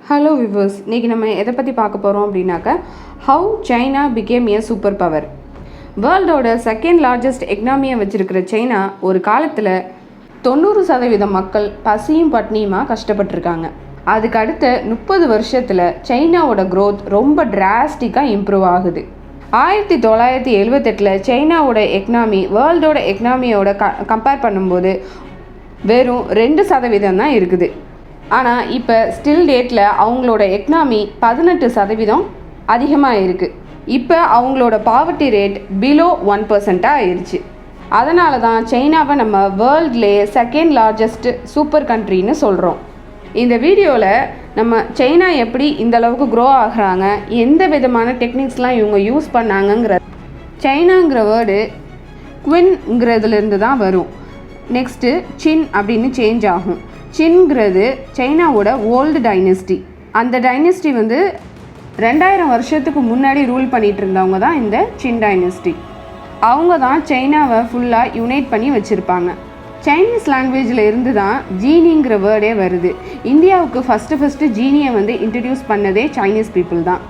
Hello viewers, இன்றைக்கி நம்ம எதை பற்றி பார்க்க போகிறோம் அப்படின்னாக்கா how China become a super power. வேர்ல்டோட செகண்ட் லார்ஜஸ்ட் எக்கனாமியை வச்சுருக்கிற சைனா ஒரு காலத்தில் 90% மக்கள் பசியும் பட்னியுமாக கஷ்டப்பட்டுருக்காங்க. அதுக்கு அடுத்த 30 வருஷத்தில் சைனாவோட க்ரோத் ரொம்ப டிராஸ்டிக்காக இம்ப்ரூவ் ஆகுது. 1978 சைனாவோட எக்கனாமி வேர்ல்டோட எக்கனாமியோட கம்பேர் பண்ணும்போது வெறும் 2% தான் இருக்குது. ஆனால் இப்போ ஸ்டில் டேட்டில் அவங்களோட எக்கனாமி 18% அதிகமாக இருக்குது. இப்போ அவங்களோட பாவர்ட்டி ரேட் பிலோ 1% ஆயிடுச்சு. அதனால தான் சைனாவை நம்ம வேர்ல்ட்லேயே செகண்ட் லார்ஜஸ்ட் சூப்பர் கண்ட்ரின்னு சொல்கிறோம். இந்த வீடியோவில் நம்ம சைனா எப்படி இந்த அளவுக்கு க்ரோ ஆகுறாங்க, எந்த விதமான டெக்னிக்ஸ்லாம் இவங்க யூஸ் பண்ணாங்கங்கிற சைனாங்கிற வேர்டு குவின்ங்கிறதுலேருந்து தான் வரும். நெக்ஸ்ட்டு சின் அப்படின்னு சேஞ்ச் ஆகும். சின்ங்கிறது சைனாவோட ஓல்டு டைனஸ்டி. அந்த டைனஸ்டி 2000 வருஷத்துக்கு முன்னாடி ரூல் பண்ணிகிட்டு இருந்தவங்க தான் இந்த சின் டைனஸ்டி. அவங்க தான் சைனாவை ஃபுல்லாக யுனைட் பண்ணி வச்சுருப்பாங்க. சைனீஸ் லாங்குவேஜில் இருந்து தான் ஜீனிங்கிற வேர்டே வருது. இந்தியாவுக்கு ஃபஸ்ட்டு ஜீனியை இன்ட்ரடியூஸ் பண்ணதே சைனீஸ் பீப்புள் தான்.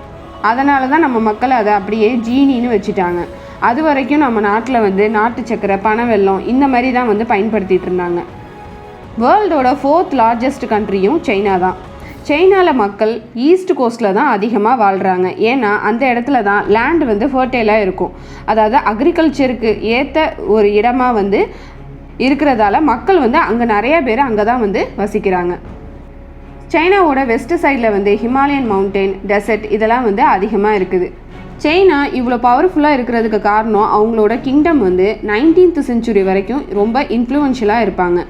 அதனால தான் நம்ம மக்கள் அதை அப்படியே ஜீனின்னு வச்சுட்டாங்க. அது வரைக்கும் நம்ம நாட்டில் நாட்டு சக்கரை, பனை வெல்லம் இந்த மாதிரி தான் பயன்படுத்திகிட்டு இருந்தாங்க. வேர்ல்டோட 4th லார்ஜஸ்ட் கண்ட்ரியும் சைனா தான். சைனாவில் மக்கள் ஈஸ்ட் கோஸ்ட்டில் தான் அதிகமாக வாழ்கிறாங்க. ஏன்னா அந்த இடத்துல தான் லேண்ட் ஃபர்டைலாக இருக்கும். அதாவது அக்ரிகல்ச்சருக்கு ஏற்ற ஒரு இடமாக இருக்கிறதால மக்கள் அங்கே நிறைய பேர் அங்கே தான் வசிக்கிறாங்க. சைனாவோட வெஸ்ட் சைடில் ஹிமாலயன் மவுண்டன், டெசர்ட் இதெல்லாம் அதிகமாக இருக்குது. சைனா இவ்வளோ பவர்ஃபுல்லாக இருக்கிறதுக்கு காரணம் அவங்களோட கிங்டம் 19th செஞ்சுரி வரைக்கும் ரொம்ப இன்ஃப்ளூயன்ஷியலாக இருப்பாங்க.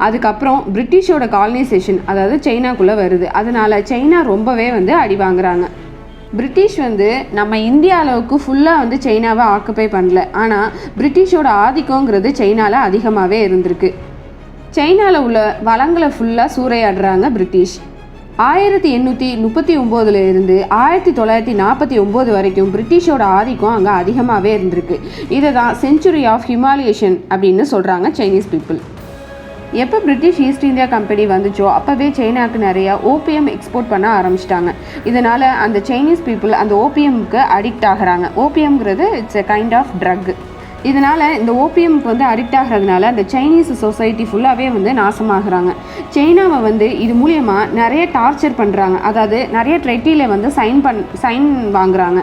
அதுக்கப்புறம் பிரிட்டிஷோட காலனைசேஷன் அதாவது சைனாக்குள்ளே வருது. அதனால் சைனா ரொம்பவே அடி வாங்குறாங்க. பிரிட்டிஷ் நம்ம இந்தியா அளவுக்கு ஃபுல்லாக சைனாவை ஆக்குப்பை பண்ணல. ஆனால் பிரிட்டிஷோட ஆதிக்கங்கிறது சைனாவில் அதிகமாகவே இருந்திருக்கு. சைனாவில் உள்ள வளங்களை ஃபுல்லாக சூறையாடுறாங்க பிரிட்டிஷ். 1839 இருந்து 1949 வரைக்கும் பிரிட்டிஷோட ஆதிக்கம் அங்கே அதிகமாகவே இருந்திருக்கு. இதை தான் செஞ்சுரி ஆஃப் ஹிமாலயேஷன் அப்படின்னு சொல்கிறாங்க சைனீஸ் பீப்புள். எப்போ பிரிட்டிஷ் ஈஸ்ட் இந்தியா கம்பெனி வந்துச்சோ அப்போவே சைனாவுக்கு நிறையா ஓபிஎம் எக்ஸ்போர்ட் பண்ண ஆரம்பிச்சிட்டாங்க. இதனால் அந்த சைனீஸ் பீப்புள் அந்த ஓபிஎம்க்கு அடிக்ட் ஆகிறாங்க. ஓபிஎம்ங்கிறது it's a kind of drug. இதனால் இந்த ஓபிஎம்க்கு அடிக்ட் ஆகிறதுனால அந்த சைனீஸ் சொசைட்டி ஃபுல்லாகவே நாசமாகறாங்க. சைனாவை இது மூலியமாக நிறைய டார்ச்சர் பண்ணுறாங்க. அதாவது நிறைய ட்ரெட்டியில் சைன் வாங்குறாங்க.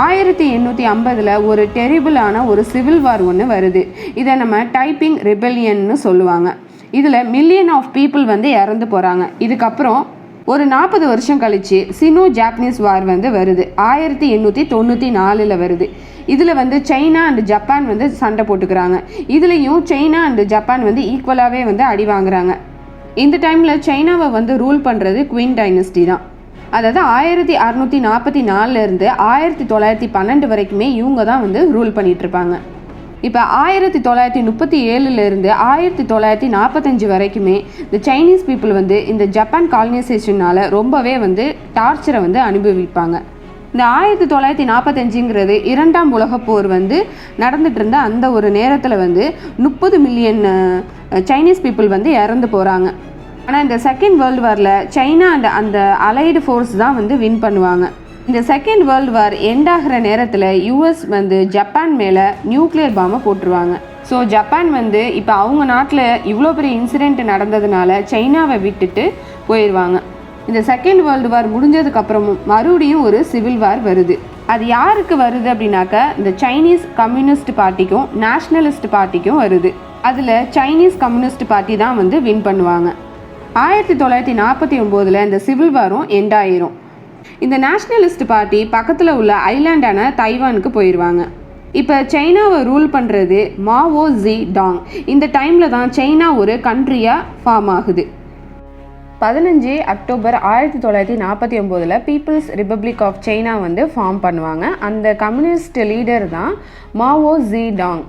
1850 ஒரு டெரிபிளான ஒரு சிவில் வார் ஒன்று வருது. இதை நம்ம டைப்பிங் ரிபெலியன்னு சொல்லுவாங்க. இதில் மில்லியன் ஆஃப் பீப்புள் இறந்து போகிறாங்க. இதுக்கப்புறம் ஒரு 40 வருஷம் கழித்து சினோ ஜாப்பனீஸ் வார் வருது. 1894 வருது. இதில் சைனா அண்ட் ஜப்பான் சண்டை போட்டுக்கிறாங்க. இதுலேயும் சைனா அண்ட் ஜப்பான் ஈக்குவலாகவே அடி வாங்குறாங்க. இந்த டைமில் சைனாவை ரூல் பண்ணுறது குயின் டைனஸ்டி தான். அதாவது 1644 இருந்து 1912 வரைக்குமே இவங்க தான் ரூல் பண்ணிகிட்ருப்பாங்க. இப்போ 1937 இருந்து 1945 வரைக்குமே இந்த சைனீஸ் பீப்புள் இந்த ஜப்பான் காலனைசேஷனால் ரொம்பவே டார்ச்சரை அனுபவிப்பாங்க. இந்த 1945ங்கிறது 2ஆம் உலகப் போர் நடந்துட்டு இருந்த அந்த ஒரு நேரத்தில் 30 மில்லியன் சைனீஸ் பீப்புள் இறந்து போகிறாங்க. ஆனால் இந்த செகண்ட் வேர்ல்டு வாரில் சைனா அண்ட் அந்த அலைடு ஃபோர்ஸ் தான் வின் பண்ணுவாங்க. இந்த செகண்ட் வேர்ல்டு வார் எண்ட் ஆகிற நேரத்தில் யூஎஸ் ஜப்பான் மேலே நியூக்ளியர் பாம்பை போட்டுருவாங்க. ஸோ ஜப்பான் இப்போ அவங்க நாட்டில் இவ்வளோ பெரிய இன்சிடெண்ட் நடந்ததுனால சைனாவை விட்டுட்டு போயிடுவாங்க. இந்த செகண்ட் வேர்ல்டு வார் முடிஞ்சதுக்கப்புறமும் மறுபடியும் ஒரு சிவில் வார் வருது. அது யாருக்கு வருது அப்படின்னாக்கா இந்த சைனீஸ் கம்யூனிஸ்ட் பார்ட்டிக்கும் நேஷ்னலிஸ்ட் பார்ட்டிக்கும் வருது. அதில் சைனீஸ் கம்யூனிஸ்ட் பார்ட்டி தான் வின் பண்ணுவாங்க. 1949 இந்த சிவில் வாரும் எண்ட் ஆயிரும். இந்த நேஷ்னலிஸ்ட் பார்ட்டி பக்கத்தில் உள்ள ஐலாண்டான தைவானுக்கு போயிடுவாங்க. இப்போ சைனாவை ரூல் பண்ணுறது மாவோ ஜி டாங். இந்த டைமில் தான் சைனா ஒரு கண்ட்ரியாக ஃபார்ம் ஆகுது. 15 October 1949 people's republic of China form பண்ணுவாங்க. அந்த கம்யூனிஸ்ட் லீடர் தான் மாவோ ஜி டாங்.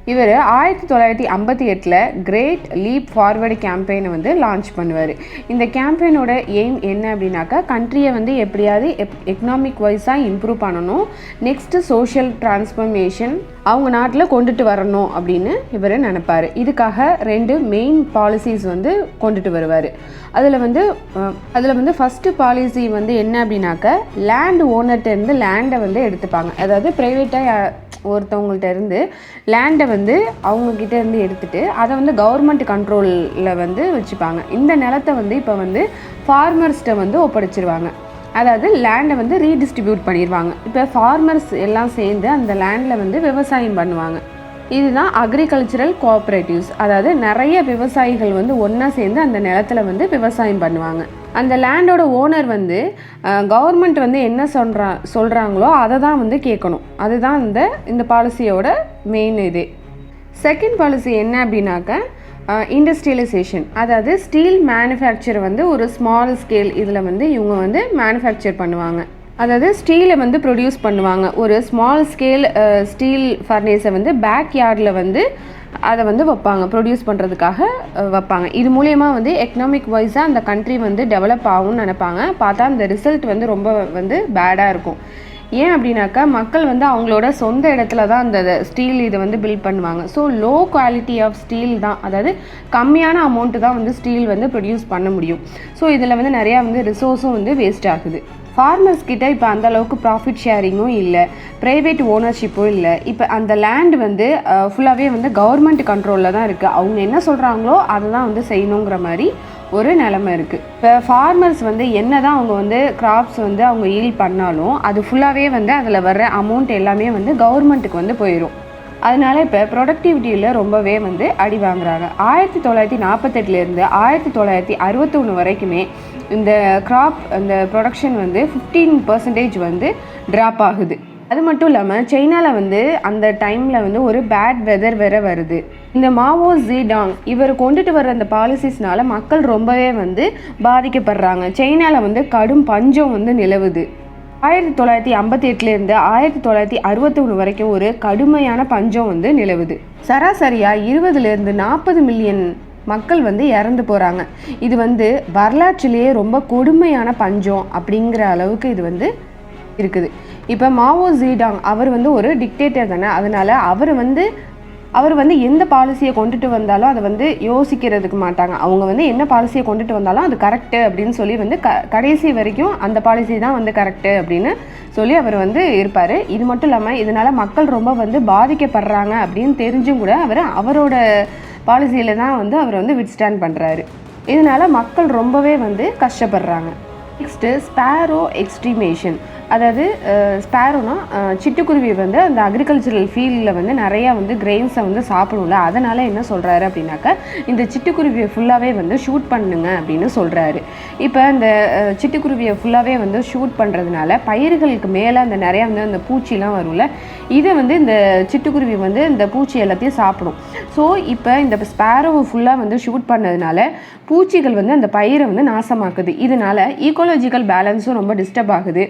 இவர் 1958 கிரேட் லீப் ஃபார்வர்டு கேம்பெயினை வந்து லான்ச் பண்ணுவார். இந்த கேம்பெயினோட எய்ம் என்ன அப்படின்னாக்கா, கண்ட்ரியை வந்து எப்படியாவது எக்கனாமிக் வைஸாக இம்ப்ரூவ் பண்ணணும், நெக்ஸ்ட்டு சோஷியல் டிரான்ஸ்ஃபர்மேஷன் அவங்க நாட்டில் கொண்டுட்டு வரணும் அப்படின்னு இவர் நினைப்பார். இதுக்காக 2 மெயின் பாலிசிஸ் வந்து கொண்டுட்டு வருவார். அதில் வந்து ஃபஸ்ட்டு பாலிசி வந்து என்ன அப்படின்னாக்க, லேண்ட் ஓனர்கிட்டேருந்து லேண்டை வந்து எடுத்துப்பாங்க. அதாவது ப்ரைவேட்டாக ஒருத்தவங்கள்ட்ட இருந்து லேண்டை வந்து அவங்கக்கிட்ட இருந்து எடுத்துகிட்டு அதை வந்து கவர்மெண்ட் கண்ட்ரோலில் வந்து வச்சுப்பாங்க. இந்த நிலத்தை வந்து இப்போ வந்து ஃபார்மர்ஸ்கிட்ட வந்து ஒப்படைச்சிருவாங்க. அதாவது லேண்டை வந்து ரீடிஸ்ட்ரிபியூட் பண்ணிடுவாங்க. இப்போ ஃபார்மர்ஸ் எல்லாம் சேர்ந்து அந்த லேண்டில் வந்து விவசாயம் பண்ணுவாங்க. இதுதான் அக்ரிகல்ச்சரல் கோஆப்ரேட்டிவ்ஸ். அதாவது நிறைய விவசாயிகள் வந்து ஒன்றா சேர்ந்து அந்த நிலத்தில் வந்து விவசாயம் பண்ணுவாங்க. அந்த லேண்டோட ஓனர் வந்து கவர்மெண்ட் வந்து என்ன சொல்கிறாங்களோ அதை தான் வந்து கேட்கணும். அதுதான் இந்த பாலிசியோட மெயின் இது. செகண்ட் பாலிசி என்ன அப்படின்னாக்க, இண்டஸ்ட்ரியலைசேஷன். அதாவது ஸ்டீல் மேனுஃபேக்சர் வந்து ஒரு ஸ்மால் ஸ்கேல் இதில் வந்து இவங்க வந்து மேனுஃபேக்சர் பண்ணுவாங்க. அதாவது ஸ்டீலை வந்து ப்ரொடியூஸ் பண்ணுவாங்க. ஒரு ஸ்மால் ஸ்கேல் ஸ்டீல் ஃபர்னேஸை வந்து பேக் யார்டில் வந்து அதை வந்து வைப்பாங்க, ப்ரொடியூஸ் பண்ணுறதுக்காக வைப்பாங்க. இது மூலயமா வந்து எக்கனாமிக் வைஸாக அந்த கண்ட்ரி வந்து டெவலப் ஆகும்னு நினைப்பாங்க. பார்த்தா அந்த ரிசல்ட் வந்து ரொம்ப வந்து பேடாக இருக்கும். ஏன் அப்படின்னாக்கா, மக்கள் வந்து அவங்களோட சொந்த இடத்துல தான் அந்த ஸ்டீல் இதை வந்து பில்ட் பண்ணுவாங்க. So low quality of steel தான், அதாவது கம்மியான அமௌண்ட்டு தான் வந்து ஸ்டீல் வந்து ப்ரொடியூஸ் பண்ண முடியும். ஸோ இதில் வந்து நிறையா வந்து ரிசோர்ஸும் வந்து வேஸ்ட் ஆகுது. ஃபார்மர்ஸ் கிட்ட இப்போ அந்தளவுக்கு ப்ராஃபிட் ஷேரிங்கும் இல்லை, ப்ரைவேட் ஓனர்ஷிப்பும் இல்லை. இப்போ அந்த லேண்ட் வந்து ஃபுல்லாகவே வந்து கவர்மெண்ட் கண்ட்ரோலில் தான் இருக்குது. அவங்க என்ன சொல்கிறாங்களோ அதை தான் வந்து செய்யணுங்கிற மாதிரி ஒரு நிலைமை இருக்குது. இப்போ ஃபார்மர்ஸ் வந்து என்ன தான் அவங்க வந்து கிராப்ஸ் வந்து அவங்க ஈல்ட் பண்ணாலும் அது ஃபுல்லாகவே வந்து அதில் வர்ற அமௌண்ட் எல்லாமே வந்து கவர்மெண்ட்டுக்கு வந்து போயிடும். அதனால இப்போ ப்ரொடக்டிவிட்டியில் ரொம்பவே வந்து அடி வாங்குறாங்க. 1948 1961 வரைக்குமே இந்த கிராப் இந்த ப்ரொடக்ஷன் வந்து 15% வந்து ட்ராப் ஆகுது. அது மட்டும் இல்லாமல் சைனாவில் வந்து அந்த டைமில் வந்து ஒரு பேட் வெதர் வேற வருது. இந்த மாவோ ஜீடாங் இவர் கொண்டுட்டு வர்ற அந்த பாலிசிஸ்னால மக்கள் ரொம்பவே வந்து பாதிக்கப்படுறாங்க. சைனாவில் வந்து கடும் பஞ்சம் வந்து நிலவுது. 1958 1961 வரைக்கும் ஒரு கடுமையான பஞ்சம் வந்து நிலவுது. சராசரியாக 20 40 மில்லியன் மக்கள் வந்து இறந்து போகிறாங்க. இது வந்து வரலாற்றிலேயே ரொம்ப கொடுமையான பஞ்சம் அப்படிங்கிற அளவுக்கு இது வந்து இருக்குது. இப்போ மாவோ ஜீடாங் அவர் வந்து ஒரு டிக்டேட்டர் தானே, அதனால் அவர் வந்து எந்த பாலிசியை கொண்டுட்டு வந்தாலும் அதை வந்து யோசிக்கிறதுக்கு மாட்டாங்க. அவங்க வந்து என்ன பாலிசியை கொண்டுட்டு வந்தாலும் அது கரெக்டு அப்படின்னு சொல்லி வந்து கடைசி வரைக்கும் அந்த பாலிசி தான் வந்து கரெக்டு அப்படின்னு சொல்லி அவர் வந்து இருப்பார். இது மட்டும் இல்லாமல் இதனால் மக்கள் ரொம்ப வந்து பாதிக்கப்படுறாங்க அப்படின்னு தெரிஞ்சும் கூட அவரோட பாலிசியில் தான் வந்து அவர் வந்து விட்ஸ்டாண்ட் பண்ணுறாரு. இதனால் மக்கள் ரொம்பவே வந்து கஷ்டப்படுறாங்க. Next sparrow extermination. அதாவது ஸ்பேரோனா சிட்டுக்குருவி வந்து அந்த அக்ரிகல்ச்சரல் ஃபீல்டில் வந்து நிறையா வந்து கிரெயின்ஸை வந்து சாப்பிடும்ல, அதனால் என்ன சொல்கிறாரு அப்படின்னாக்கா, இந்த சிட்டுக்குருவியை ஃபுல்லாகவே வந்து ஷூட் பண்ணுங்க அப்படின்னு சொல்கிறாரு. இப்போ இந்த சிட்டுக்குருவியை ஃபுல்லாகவே வந்து ஷூட் பண்ணுறதுனால பயிர்களுக்கு மேலே அந்த நிறையா வந்து அந்த பூச்சிலாம் வரும்ல, இதை வந்து இந்த சிட்டுக்குருவி வந்து இந்த பூச்சி எல்லாத்தையும் சாப்பிடும். ஸோ இப்போ இந்த ஸ்பேரோவை ஃபுல்லாக வந்து ஷூட் பண்ணதுனால பூச்சிகள் வந்து அந்த பயிரை வந்து நாசமாக்குது. இதனால் ஈக்கோலாஜிக்கல் பேலன்ஸும் ரொம்ப டிஸ்டர்ப் ஆகுது.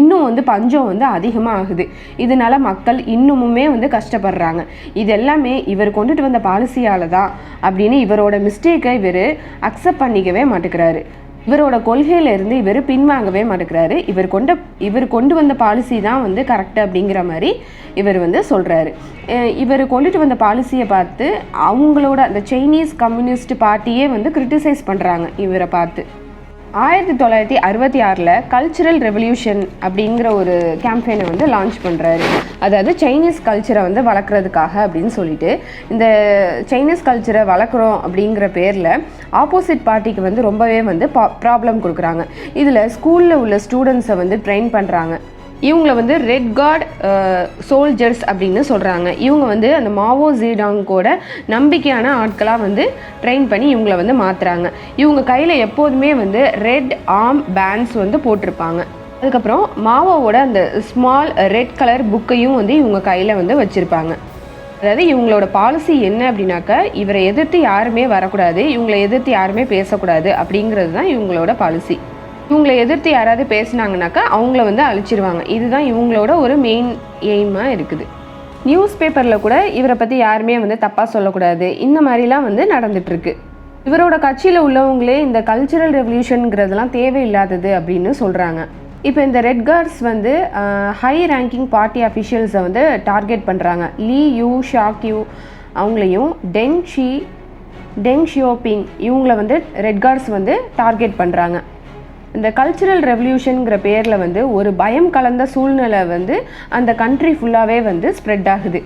இன்னும் வந்து பஞ்சம் வந்து அதிகமாக ஆகுது. இதனால் மக்கள் இன்னுமுமே வந்து கஷ்டப்படுறாங்க. இது எல்லாமே இவர் கொண்டுட்டு வந்த பாலிசியால் தான் அப்படின்னு இவரோட மிஸ்டேக்கை இவர் அக்செப்ட் பண்ணிக்கவே மாட்டேங்கிறாரு. இவரோட கொள்கையிலேருந்து இவர் பின்வாங்கவே மாட்டேங்கிறாரு. இவர் கொண்டு வந்த பாலிசி தான் வந்து கரெக்டு அப்படிங்கிற மாதிரி இவர் வந்து சொல்கிறாரு. இவர் கொண்டுட்டு வந்த பாலிசியை பார்த்து அவங்களோட அந்த சைனீஸ் கம்யூனிஸ்ட் பார்ட்டியே வந்து கிரிட்டிசைஸ் பண்ணுறாங்க இவரை பார்த்து. 1966 கல்ச்சுரல் ரெவல்யூஷன் அப்படிங்கிற ஒரு கேம்பெயினை வந்து லான்ச் பண்ணுறாரு. அதாவது சைனீஸ் கல்ச்சரை வந்து வளர்க்குறதுக்காக அப்படின்னு சொல்லிட்டு இந்த சைனீஸ் கல்ச்சரை வளர்க்குறோம் அப்படிங்கிற பேரில் ஆப்போசிட் பார்ட்டிக்கு வந்து ரொம்பவே வந்து ப்ராப்ளம் கொடுக்குறாங்க. இதில் ஸ்கூலில் உள்ள ஸ்டூடெண்ட்ஸை வந்து ட்ரெயின் பண்ணுறாங்க. இவங்களை வந்து ரெட் கார்ட் சோல்ஜர்ஸ் அப்படின்னு சொல்கிறாங்க. இவங்க வந்து அந்த மாவோ ஜீடாங்கோட நம்பிக்கையான ஆட்களாக வந்து ட்ரெயின் பண்ணி இவங்கள வந்து மாற்றுறாங்க. இவங்க கையில் எப்போதுமே வந்து ரெட் ஆர்ம் பேண்ட்ஸ் வந்து போட்டிருப்பாங்க. அதுக்கப்புறம் மாவோவோட அந்த ஸ்மால் ரெட் கலர் புக்கையும் வந்து இவங்க கையில் வந்து வச்சுருப்பாங்க. அதாவது இவங்களோட பாலிசி என்ன அப்படின்னாக்கா, இவரை எதிர்த்து யாருமே வரக்கூடாது, இவங்களை எதிர்த்து யாருமே பேசக்கூடாது அப்படிங்கிறது தான் இவங்களோட பாலிசி. இவங்களை எதிர்த்து யாராவது பேசினாங்கனாக்கா அவங்கள வந்து அழிச்சிருவாங்க. இதுதான் இவங்களோட ஒரு மெயின் எய்மாக இருக்குது. நியூஸ் பேப்பரில் கூட இவரை பற்றி யாருமே வந்து தப்பாக சொல்லக்கூடாது, இந்த மாதிரிலாம் வந்து நடந்துகிட்ருக்கு. இவரோட கட்சியில் உள்ளவங்களே இந்த கல்ச்சுரல் ரெவல்யூஷனுங்கிறதுலாம் தேவையில்லாதது அப்படின்னு சொல்கிறாங்க. இப்போ இந்த ரெட் கார்ட்ஸ் வந்து ஹை ரேங்கிங் பார்ட்டி அஃபிஷியல்ஸை வந்து டார்கெட் பண்ணுறாங்க. லீ யூ ஷாக்யூ அவங்களையும் டெங் ஷியோபிங் இவங்கள வந்து ரெட் கார்ட்ஸ் வந்து டார்கெட் பண்ணுறாங்க. இந்த கல்ச்சுரல் ரெவல்யூஷனுங்கிற பேரில் வந்து ஒரு பயம் கலந்த சூழ்நிலை வந்து அந்த கண்ட்ரி ஃபுல்லாகவே வந்து ஸ்ப்ரெட் ஆகுது.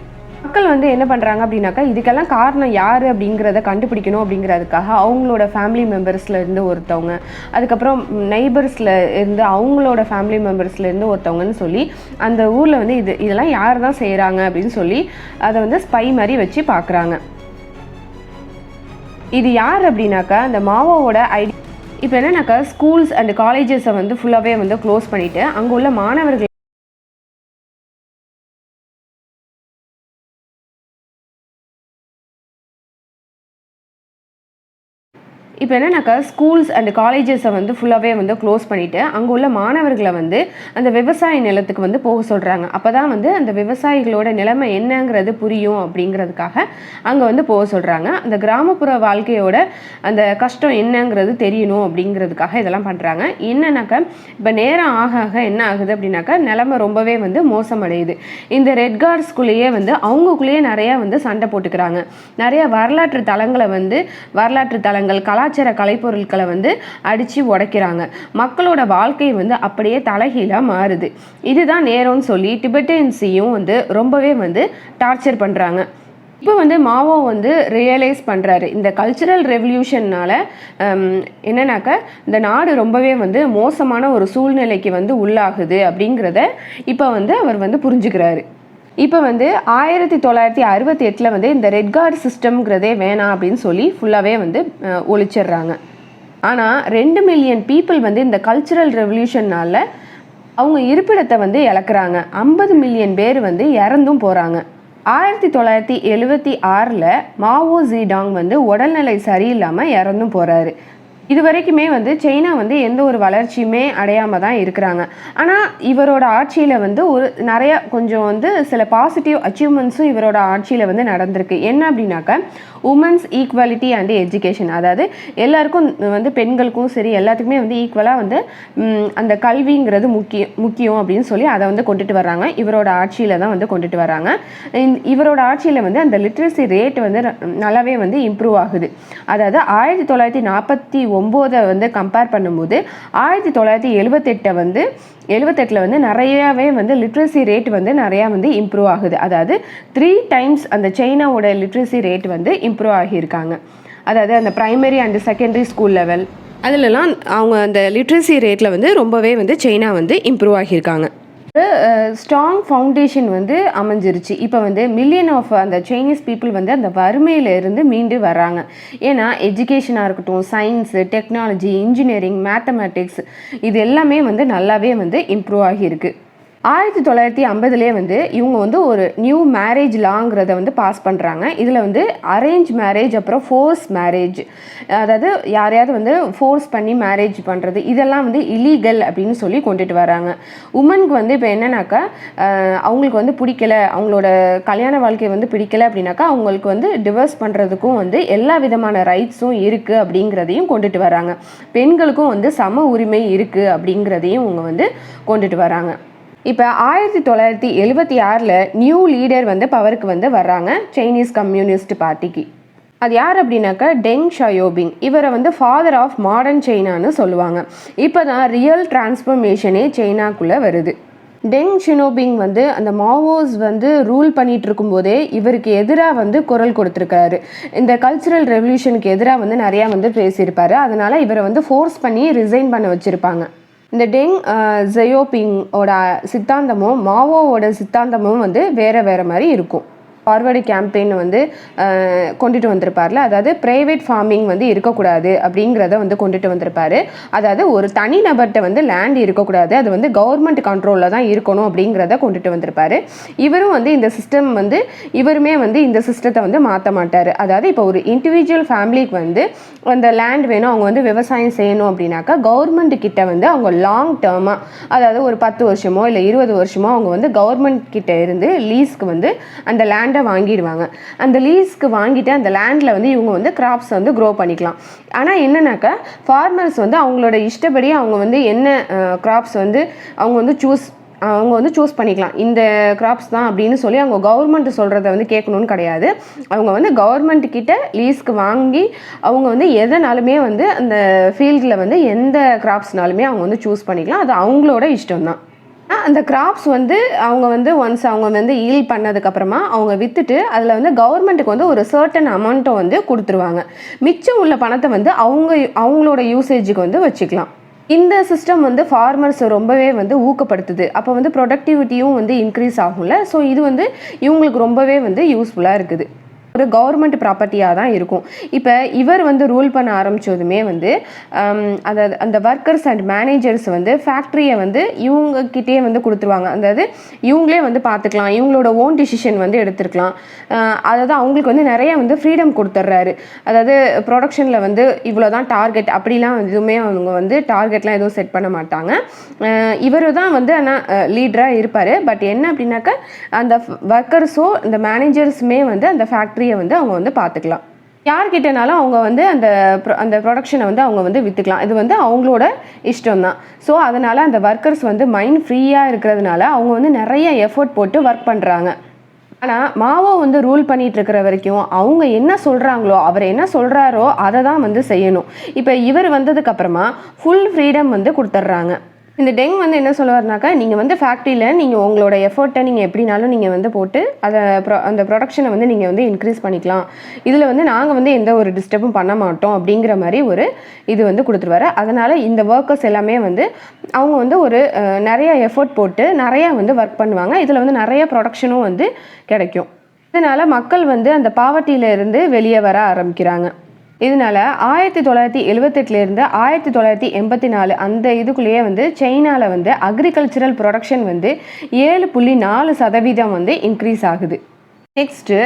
மக்கள் வந்து என்ன பண்ணுறாங்க அப்படின்னாக்கா, இதுக்கெல்லாம் காரணம் யார் அப்படிங்கிறத கண்டுபிடிக்கணும் அப்படிங்கிறதுக்காக அவங்களோட ஃபேமிலி மெம்பர்ஸில் இருந்து ஒருத்தவங்க, அதுக்கப்புறம் நெய்பர்ஸில் இருந்து அவங்களோட ஃபேமிலி மெம்பர்ஸில் இருந்து ஒருத்தவங்கன்னு சொல்லி அந்த ஊரில் வந்து இதெல்லாம் யார் தான் செய்கிறாங்க அப்படின்னு சொல்லி அதை வந்து ஸ்பை மாதிரி வச்சு பார்க்குறாங்க. இது யார் அப்படின்னாக்கா அந்த மாவோவோட ஐடி. இப்போ என்னன்னாக்கா ஸ்கூல்ஸ் அண்ட் காலேஜஸை வந்து ஃபுல்லாகவே வந்து க்ளோஸ் பண்ணிவிட்டு அங்கே உள்ள மாணவர்கள் இப்போ என்னன்னாக்கா ஸ்கூல்ஸ் அண்ட் காலேஜஸை வந்து ஃபுல்லாகவே வந்து க்ளோஸ் பண்ணிவிட்டு அங்கே உள்ள மாணவர்களை வந்து அந்த விவசாய நிலத்துக்கு வந்து போக சொல்கிறாங்க. அப்போ தான் வந்து அந்த விவசாயிகளோட நிலைமை என்னங்கிறது புரியும் அப்படிங்கிறதுக்காக அங்கே வந்து போக சொல்கிறாங்க. அந்த கிராமப்புற வாழ்க்கையோட அந்த கஷ்டம் என்னங்கிறது தெரியணும் அப்படிங்கிறதுக்காக இதெல்லாம் பண்ணுறாங்க. என்னன்னாக்கா இப்போ நேரம் ஆக ஆக என்ன ஆகுது அப்படின்னாக்கா நிலைமை ரொம்பவே வந்து மோசமடையுது. இந்த ரெட் கார்ட்ஸ்குள்ளேயே வந்து அவங்களுக்குள்ளேயே நிறையா வந்து சண்டை போட்டுக்கிறாங்க. நிறைய வரலாற்று தலங்கள் கலாச்சார கலைப்பொருட்களை வந்து அடித்து உடைக்கிறாங்க. மக்களோட வாழ்க்கை வந்து அப்படியே தலைகீழாக மாறுது. இதுதான் நேரம்னு சொல்லி டிபெட்டன்ஸையும் வந்து ரொம்பவே வந்து டார்ச்சர் பண்ணுறாங்க. இப்போ வந்து மாவோ வந்து ரியலைஸ் பண்ணுறாரு, இந்த கல்ச்சுரல் ரெவல்யூஷன்னால என்னன்னாக்கா இந்த நாடு ரொம்பவே வந்து மோசமான ஒரு சூழ்நிலைக்கு வந்து உள்ளாகுது அப்படிங்கிறத இப்போ வந்து அவர் வந்து புரிஞ்சுக்கிறாரு. இப்போ வந்து 1968 வந்து இந்த ரெட் கார்டு சிஸ்டம்ங்கிறதே வேணாம் அப்படின்னு சொல்லி ஃபுல்லாகவே வந்து ஒழிச்சிடுறாங்க. ஆனால் 2 மில்லியன் பீப்புள் வந்து இந்த கல்ச்சுரல் ரெவல்யூஷனால் அவங்க இருப்பிடத்தை வந்து இழக்கிறாங்க. 50 மில்லியன் பேர் வந்து இறந்தும் போகிறாங்க. 1976 மாவோ ஜீடாங் வந்து உடல்நிலை சரியில்லாமல் இறந்தும் போகிறாரு. இது வரைக்குமே வந்து சைனா வந்து எந்த ஒரு வளர்ச்சியுமே அடையாமல் தான் இருக்கிறாங்க. ஆனால் இவரோட ஆட்சியில் வந்து நிறையா கொஞ்சம் வந்து சில பாசிட்டிவ் அச்சீவ்மெண்ட்ஸும் இவரோட ஆட்சியில் வந்து நடந்திருக்கு. என்ன அப்படின்னாக்கா உமன்ஸ் ஈக்குவாலிட்டி அண்ட் எஜுகேஷன், அதாவது எல்லாருக்கும் வந்து பெண்களுக்கும் சரி எல்லாத்துக்குமே வந்து ஈக்குவலாக வந்து அந்த கல்விங்கிறது முக்கியம் அப்படின்னு சொல்லி அதை வந்து கொண்டுட்டு வர்றாங்க. இவரோட ஆட்சியில் தான் வந்து கொண்டுட்டு வர்றாங்க. இவரோட ஆட்சியில் வந்து அந்த லிட்ரஸி ரேட் வந்து நல்லாவே வந்து இம்ப்ரூவ் ஆகுது. அதாவது 1949 வந்து கம்பேர் பண்ணும்போது 1978 வந்து நிறையாவே வந்து லிட்ரஸி ரேட் வந்து நிறையா வந்து இம்ப்ரூவ் ஆகுது. அதாவது 3 டைம்ஸ் அந்த சைனாவோட லிட்ரஸி ரேட் வந்து இம்ப்ரூவ் ஆகியிருக்காங்க. அதாவது அந்த primary and secondary school level அதிலலாம் அவங்க அந்த லிட்ரஸி ரேட்டில் வந்து ரொம்பவே வந்து சைனா வந்து இம்ப்ரூவ் ஆகியிருக்காங்க. ஸ்ட்ராங் ஃபவுண்டேஷன் வந்து அமைஞ்சிருச்சு. இப்போ வந்து மில்லியன் ஆஃப் அந்த சைனீஸ் பீப்புள் வந்து அந்த வறுமையிலிருந்து மீண்டு வர்றாங்க. ஏன்னா எஜுகேஷனாக இருக்கட்டும், சயின்ஸு, டெக்னாலஜி, இன்ஜினியரிங், மேத்தமேட்டிக்ஸ் இது எல்லாமே வந்து நல்லாவே வந்து இம்ப்ரூவ் ஆகியிருக்கு. 1950 வந்து இவங்க வந்து ஒரு நியூ மேரேஜ் லாங்கிறத வந்து பாஸ் பண்ணுறாங்க. இதில் வந்து அரேஞ்ச் மேரேஜ், அப்புறம் ஃபோர்ஸ் மேரேஜ், அதாவது யாரையாவது வந்து ஃபோர்ஸ் பண்ணி மேரேஜ் பண்ணுறது, இதெல்லாம் வந்து இல்லீகல் அப்படின்னு சொல்லி கொண்டுட்டு வராங்க. உமனுக்கு வந்து இப்போ என்னன்னாக்கா அவங்களுக்கு வந்து பிடிக்கல, அவங்களோட கல்யாண வாழ்க்கை வந்து பிடிக்கல அப்படின்னாக்கா அவங்களுக்கு வந்து டிவோர்ஸ் பண்ணுறதுக்கும் வந்து எல்லா விதமான ரைட்ஸும் இருக்குது அப்படிங்கிறதையும் கொண்டுட்டு வராங்க. பெண்களுக்கும் வந்து சம உரிமை இருக்குது அப்படிங்கிறதையும் அவங்க வந்து கொண்டுட்டு வராங்க. இப்போ 1976 நியூ லீடர் வந்து பவருக்கு வந்து வர்றாங்க சைனீஸ் கம்யூனிஸ்ட் பார்ட்டிக்கு. அது யார் அப்படின்னாக்கா டெங் ஷியோபிங். இவரை வந்து ஃபாதர் ஆஃப் மாடர்ன் சைனான்னு சொல்லுவாங்க. இப்போ தான் ரியல் டிரான்ஸ்ஃபர்மேஷனே சைனாக்குள்ளே வருது. டெங் ஷியோபிங் வந்து அந்த மாவோஸ் வந்து ரூல் பண்ணிட்டு இருக்கும்போதே இவருக்கு எதிராக வந்து குரல் கொடுத்துருக்காரு. இந்த கல்ச்சுரல் ரெவல்யூஷனுக்கு எதிராக வந்து நிறையா வந்து பேசியிருப்பார். அதனால் இவரை வந்து ஃபோர்ஸ் பண்ணி ரிசைன் பண்ண வச்சுருப்பாங்க. இந்த டெங் ஷியோபிங்கோட சித்தாந்தமும் மாவோவோட சித்தாந்தமும் வந்து வேறு மாதிரி இருக்கும். ஃபார்வர்டு கேம்பெயின் வந்து கொண்டுட்டு வந்திருப்பார்ல, அதாவது ப்ரைவேட் ஃபார்மிங் வந்து இருக்கக்கூடாது அப்படிங்கிறத வந்து கொண்டுட்டு வந்திருப்பார். அதாவது ஒரு தனி நபர்கிட்ட வந்து லேண்ட் இருக்கக்கூடாது, அது வந்து கவர்மெண்ட் கண்ட்ரோலில் தான் இருக்கணும் அப்படிங்கிறத கொண்டுட்டு வந்திருப்பார். இவரும் வந்து இந்த சிஸ்டம் வந்து இவருமே வந்து இந்த சிஸ்டத்தை வந்து மாற்ற மாட்டார். அதாவது இப்போ ஒரு இண்டிவிஜுவல் ஃபேமிலிக்கு வந்து அந்த லேண்ட் வேணும், அவங்க வந்து விவசாயம் செய்யணும் அப்படின்னாக்கா கவர்மெண்ட் கிட்ட வந்து அவங்க லாங் டேர்மாக, அதாவது ஒரு 10 வருஷமோ இல்லை 20 வருஷமோ அவங்க வந்து கவர்மெண்ட் கிட்ட இருந்து லீஸ்க்கு வந்து அந்த லேண்ட் வாங்கிடுவாங்க. அந்த லீஸ்க்கு வாங்கிட்டு அந்த லேண்டில் வந்து இவங்க வந்து கிராப்ஸ் வந்து க்ரோ பண்ணிக்கலாம். ஆனால் என்னன்னாக்கா ஃபார்மர்ஸ் வந்து அவங்களோட இஷ்டப்படி அவங்க வந்து என்ன கிராப்ஸ் வந்து அவங்க வந்து சூஸ் பண்ணிக்கலாம். இந்த கிராப்ஸ் தான் அப்படின்னு சொல்லி அவங்க கவர்மெண்ட் சொல்கிறத வந்து கேட்கணும்னு கிடையாது. அவங்க வந்து கவர்மெண்ட் கிட்ட லீஸ்க்கு வாங்கி அவங்க வந்து எதனாலுமே வந்து அந்த ஃபீல்டில் வந்து எந்த கிராப்ஸ்னாலுமே அவங்க வந்து சூஸ் பண்ணிக்கலாம். அது அவங்களோட இஷ்டம் தான். அந்த கிராப்ஸ் வந்து அவங்க வந்து ஒன்ஸ் அவங்க வந்து ஈல் பண்ணதுக்கப்புறமா அவங்க விற்றுட்டு அதில் வந்து கவர்மெண்ட்டுக்கு வந்து ஒரு சர்டன் அமௌண்ட்டை வந்து கொடுத்துருவாங்க. மிச்சம் உள்ள பணத்தை வந்து அவங்களோட யூசேஜுக்கு வந்து வச்சுக்கலாம். இந்த சிஸ்டம் வந்து ஃபார்மர்ஸ் ரொம்பவே வந்து ஊக்கப்படுத்துது. அப்போ வந்து ப்ரொடக்டிவிட்டியும் வந்து இன்க்ரீஸ் ஆகும்ல. ஸோ இது வந்து இவங்களுக்கு ரொம்பவே வந்து யூஸ்ஃபுல்லாக இருக்குது. ஒரு கவர்மெண்ட் ப்ராப்பர்ட்டியாக தான் இருக்கும். இப்போ இவர் வந்து ரூல் பண்ண ஆரம்பித்ததுமே வந்து அந்த ஒர்க்கர்ஸ் அண்ட் மேனேஜர்ஸ் வந்து ஃபேக்ட்ரியை வந்து இவங்கக்கிட்டே வந்து கொடுத்துருவாங்க. அதாவது இவங்களே வந்து பார்த்துக்கலாம், இவங்களோட ஓன் டிசிஷன் வந்து எடுத்துருக்கலாம். அதாவது அவங்களுக்கு வந்து நிறைய வந்து ஃப்ரீடம் கொடுத்துட்றாரு. அதாவது ப்ரொடக்ஷனில் வந்து இவ்வளோ தான் டார்கெட் அப்படிலாம் எதுவுமே அவங்க வந்து டார்கெட்லாம் எதுவும் செட் பண்ண மாட்டாங்க. இவர் தான் வந்து ஆனால் லீடராக இருப்பார். பட் என்ன அப்படின்னாக்கா அந்த ஒர்க்கர்ஸோ இந்த மேனேஜர்ஸுமே வந்து அந்த ஃபேக்ட்ரி வந்து அவங்க வந்து பார்த்துக்கலாம். யார்கிட்டனாலும் அவங்க வந்து அந்த ப்ரொடக்ஷனை வந்து அவங்க வந்து விற்றுக்கலாம். இது வந்து அவங்களோட இஷ்டம் தான். ஸோ அதனால் அந்த ஒர்க்கர்ஸ் வந்து மைண்ட் ஃப்ரீயாக இருக்கிறதுனால அவங்க வந்து நிறைய எஃபோர்ட் போட்டு ஒர்க் பண்ணுறாங்க. ஆனால் மாவோ வந்து ரூல் பண்ணிட்டு இருக்கிற வரைக்கும் அவங்க என்ன சொல்கிறாங்களோ, அவர் என்ன சொல்கிறாரோ அதை தான் வந்து செய்யணும். இப்போ இவர் வந்ததுக்கப்புறமா ஃபுல் ஃப்ரீடம் வந்து கொடுத்துட்றாங்க. இந்த டெங் வந்து என்ன சொல்லுவார்னாக்கா, நீங்கள் வந்து ஃபேக்ட்ரியில் நீங்கள் உங்களோட எஃபர்ட்டை நீங்கள் எப்படினாலும் நீங்கள் வந்து போட்டு அந்த ப்ரொடக்ஷனை வந்து நீங்கள் வந்து இன்க்ரீஸ் பண்ணிக்கலாம். இதில் வந்து நாங்கள் வந்து எந்த ஒரு டிஸ்டர்பும் பண்ண மாட்டோம் அப்படிங்கிற மாதிரி ஒரு இது வந்து கொடுத்துருவாரு. அதனால் இந்த ஒர்க்கர்ஸ் எல்லாமே வந்து அவங்க வந்து ஒரு நிறைய எஃபர்ட் போட்டு நிறையா வந்து ஒர்க் பண்ணுவாங்க. இதில் வந்து நிறைய ப்ரொடக்ஷனும் வந்து கிடைக்கும். இதனால் மக்கள் வந்து அந்த பாவர்ட்டியிலேருந்து வெளியே வர ஆரம்பிக்கிறாங்க. இதனால் 1978 1984 அந்த இதுக்குள்ளேயே வந்து சைனாவில் வந்து அக்ரிகல்ச்சரல் ப்ரொடக்ஷன் வந்து 7.4% வந்து இன்க்ரீஸ் ஆகுது. நெக்ஸ்ட்டு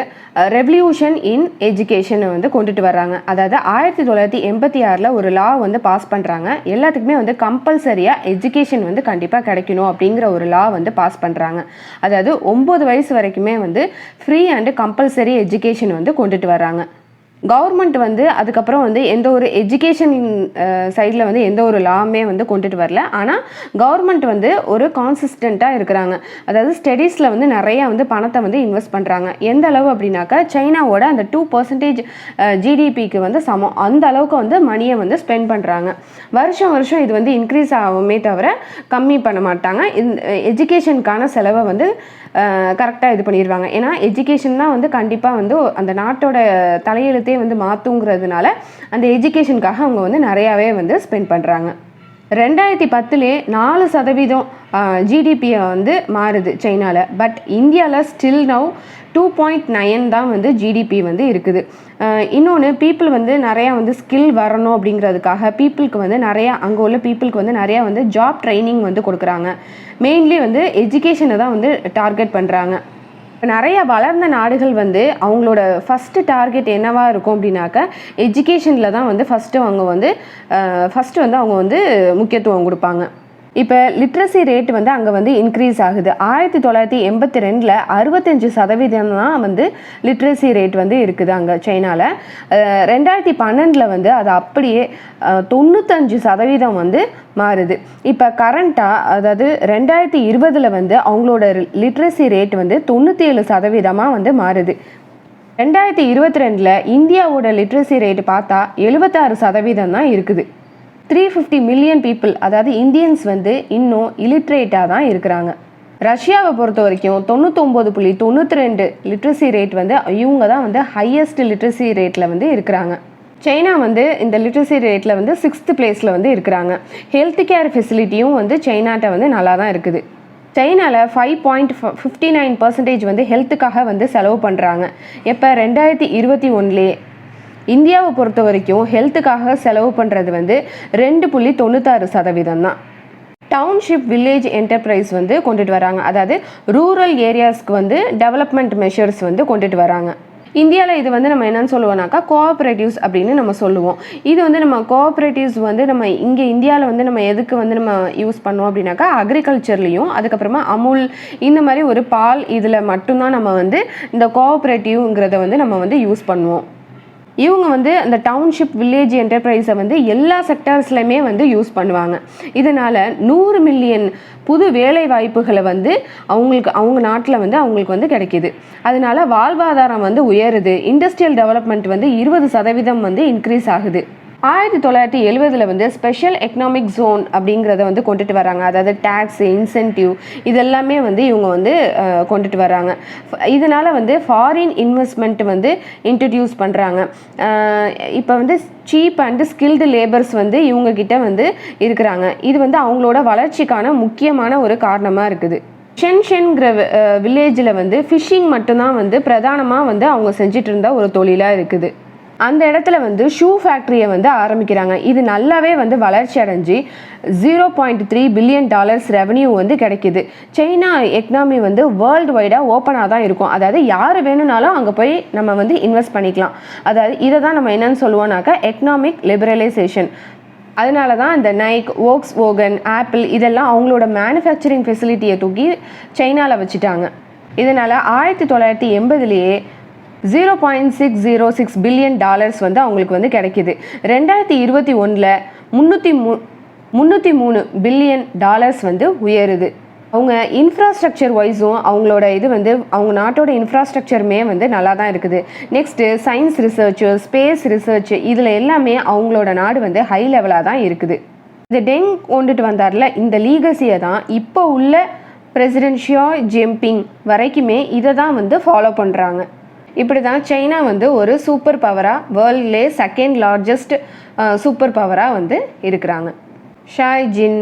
ரெவல்யூஷன் இன் எஜுகேஷனை வந்து கொண்டுட்டு வர்றாங்க. அதாவது 1986 ஒரு லா வந்து பாஸ் பண்ணுறாங்க. எல்லாத்துக்குமே வந்து கம்பல்சரியாக எஜுகேஷன் வந்து கண்டிப்பாக கிடைக்கணும் அப்படிங்கிற ஒரு லா வந்து பாஸ் பண்ணுறாங்க. அதாவது 9 வயசு வரைக்குமே வந்து ஃப்ரீ அண்டு கம்பல்சரி எஜுகேஷன் வந்து கொண்டுட்டு வர்றாங்க. கவர்மெண்ட் வந்து அதுக்கப்புறம் வந்து எந்த ஒரு எஜுகேஷன் சைடில் வந்து எந்த ஒரு லாமே வந்து கொண்டுட்டு வரல. ஆனால் கவர்மெண்ட் வந்து ஒரு கான்சிஸ்டண்ட்டாக இருக்கிறாங்க. அதாவது ஸ்டடீஸில் வந்து நிறையா வந்து பணத்தை வந்து இன்வெஸ்ட் பண்ணுறாங்க. எந்த அளவு அப்படின்னாக்கா சைனாவோட அந்த 2% ஜிடிபிக்கு வந்து சமம். அந்த அளவுக்கு வந்து மணியை வந்து ஸ்பெண்ட் பண்ணுறாங்க. வருஷம் இது வந்து இன்க்ரீஸ் ஆகுமே தவிர கம்மி பண்ண மாட்டாங்க. எஜுகேஷனுக்கான செலவை வந்து கரெக்டாக இது பண்ணிடுவாங்க. ஏன்னா எஜுகேஷன் தான் வந்து கண்டிப்பாக வந்து அந்த நாட்டோட தலையெழுத்தே வந்து மாற்றுங்கிறதுனால அந்த எஜுகேஷனுக்காக அவங்க வந்து நிறையாவே வந்து ஸ்பெண்ட் பண்ணுறாங்க. 2010 4% ஜிடிபியை வந்து மாறுது சைனாவில். பட் இந்தியாவில் ஸ்டில் நவ் 2.9 தான் வந்து ஜிடிபி வந்து இருக்குது. இன்னொன்று பீப்புள் வந்து நிறையா வந்து ஸ்கில் வரணும் அப்படிங்கிறதுக்காக பீப்புளுக்கு வந்து நிறையா அங்கே உள்ள பீப்புளுக்கு வந்து நிறையா வந்து ஜாப் ட்ரைனிங் வந்து கொடுக்குறாங்க. மெயின்லி வந்து எஜுகேஷனை தான் வந்து டார்கெட் பண்ணுறாங்க. இப்போ நிறைய வளர்ந்த நாடுகள் வந்து அவங்களோட ஃபஸ்ட்டு டார்கெட் என்னவாக இருக்கும் அப்படின்னாக்கா எஜுகேஷனில் தான் வந்து ஃபஸ்ட்டு அவங்க வந்து முக்கியத்துவம் கொடுப்பாங்க. இப்போ லிட்ரஸி ரேட் வந்து அங்கே வந்து இன்க்ரீஸ் ஆகுது. 1982 65% தான் வந்து லிட்ரஸி ரேட் வந்து இருக்குது அங்கே சைனாவில். 2012 வந்து அது அப்படியே 95% வந்து மாறுது. இப்போ கரண்ட்டாக அதாவது 2020 வந்து அவங்களோட லிட்ரஸி ரேட் வந்து 97% வந்து மாறுது. 2022 இந்தியாவோட லிட்ரஸி ரேட் பார்த்தா 76% தான் இருக்குது. 350 மில்லியன் பீப்புள், அதாவது இந்தியன்ஸ் வந்து இன்னும் இலிட்ரேட்டாக தான் இருக்கிறாங்க. ரஷ்யாவை பொறுத்த வரைக்கும் 99.92 லிட்ரஸி ரேட் வந்து இவங்க தான் வந்து ஹையஸ்ட் லிட்ரஸி ரேட்டில் வந்து இருக்கிறாங்க. சைனா வந்து இந்த லிட்ரஸி ரேட்டில் வந்து 6th பிளேஸில் வந்து இருக்கிறாங்க. ஹெல்த் கேர் ஃபெசிலிட்டியும் வந்து சைனாட்ட வந்து நல்லா தான் இருக்குது. சைனாவில் 5.59% வந்து ஹெல்த்துக்காக வந்து செலவு பண்ணுறாங்க. இப்போ 2021 இந்தியாவை பொறுத்த வரைக்கும் ஹெல்த்துக்காக செலவு பண்ணுறது வந்து 2.96% தான். டவுன்ஷிப் வில்லேஜ் என்டர்பிரைஸ் வந்து கொண்டுட்டு வராங்க. அதாவது ரூரல் ஏரியாஸ்க்கு வந்து டெவலப்மெண்ட் மெஷர்ஸ் வந்து கொண்டுட்டு வராங்க. இந்தியாவில் இது வந்து நம்ம என்னன்னு சொல்லுவோம்னாக்கா கோஆப்ரேட்டிவ்ஸ் அப்படின்னு நம்ம சொல்லுவோம். இது வந்து நம்ம கோஆப்ரேட்டிவ்ஸ் வந்து நம்ம இங்கே இந்தியாவில் வந்து நம்ம எதுக்கு வந்து நம்ம யூஸ் பண்ணுவோம் அப்படின்னாக்கா அக்ரிகல்ச்சர்லேயும் அதுக்கப்புறமா அமுல் இந்த மாதிரி ஒரு பால் இதில் மட்டும்தான் நம்ம வந்து இந்த கோஆப்ரேட்டிவ்ங்கிறத வந்து நம்ம வந்து யூஸ் பண்ணுவோம். இவங்க வந்து அந்த டவுன்ஷிப் வில்லேஜ் என்டர்பிரைஸை வந்து எல்லா செக்டர்ஸ்லையுமே வந்து யூஸ் பண்ணுவாங்க. இதனால் 100 மில்லியன் புது வேலை வாய்ப்புகளை வந்து அவங்க நாட்டில் வந்து அவங்களுக்கு வந்து கிடைக்கிது. அதனால வாழ்வாதாரம் வந்து உயருது. இண்டஸ்ட்ரியல் டெவலப்மெண்ட் வந்து 20% வந்து இன்க்ரீஸ் ஆகுது. 1970 வந்து ஸ்பெஷல் எக்கனாமிக் ஜோன் அப்படிங்கிறத வந்து கொண்டுட்டு வராங்க. அதாவது டேக்ஸ், இன்சென்டிவ் இதெல்லாமே வந்து இவங்க வந்து கொண்டுட்டு வராங்க. இதனால் வந்து ஃபாரின் இன்வெஸ்ட்மெண்ட் வந்து இன்ட்ரடியூஸ் பண்ணுறாங்க. இப்போ வந்து சீப் அண்ட் ஸ்கில்டு லேபர்ஸ் வந்து இவங்கக்கிட்ட வந்து இருக்கிறாங்க. இது வந்து அவங்களோட வளர்ச்சிக்கான முக்கியமான ஒரு காரணமாக இருக்குது. ஷென்ஷென்கிற வில்லேஜில் வந்து ஃபிஷ்ஷிங் மட்டும்தான் வந்து பிரதானமாக வந்து அவங்க செஞ்சிட்டு இருந்த ஒரு தொழிலாக இருக்குது. அந்த இடத்துல வந்து ஷூ ஃபேக்ட்ரியை வந்து ஆரம்பிக்கிறாங்க. இது நல்லாவே வந்து வளர்ச்சி அடைஞ்சு $0.3 பில்லியன் ரெவன்யூ வந்து கிடைக்கிது. சைனா எக்கனாமி வந்து வேர்ல்டு வைடாக ஓப்பனாக தான் இருக்கும். அதாவது யார் வேணும்னாலும் அங்கே போய் நம்ம வந்து இன்வெஸ்ட் பண்ணிக்கலாம். அதாவது இதை தான் நம்ம என்னன்னு சொல்லுவோம்னாக்கா எக்கனாமிக் லிபரலைசேஷன். அதனால தான் இந்த நைக், வோக்ஸ்வோகன், ஆப்பிள் இதெல்லாம் அவங்களோட மேனுஃபேக்சரிங் ஃபெசிலிட்டியை தூக்கி சைனாவில் வச்சுட்டாங்க. இதனால் 1980 $0.606 பில்லியன் வந்து அவங்களுக்கு வந்து கிடைக்கிது. 2021 303 பில்லியன் வந்து உயருது. அவங்க இன்ஃப்ராஸ்ட்ரக்சர் வைஸும் அவங்களோட இது வந்து அவங்க நாட்டோட இன்ஃப்ராஸ்ட்ரக்சருமே வந்து நல்லா தான் இருக்குது. Next science research, space research இதில் எல்லாமே அவங்களோட நாடு வந்து ஹை லெவலாக தான் இருக்குது. இந்த டெங் கொண்டுட்டு வந்தார்ல, இந்த லீகசியை தான் இப்போ உள்ள பிரசிடென்ட் ஷி ஜின்பிங் வரைக்குமே இதை தான் வந்து ஃபாலோ பண்ணுறாங்க. இப்படி தான் சைனா வந்து ஒரு சூப்பர் பவராக, வேர்ல்ட்லே செகண்ட் லார்ஜஸ்ட் சூப்பர் பவராக வந்து இருக்கிறாங்க. ஷாய் ஜின்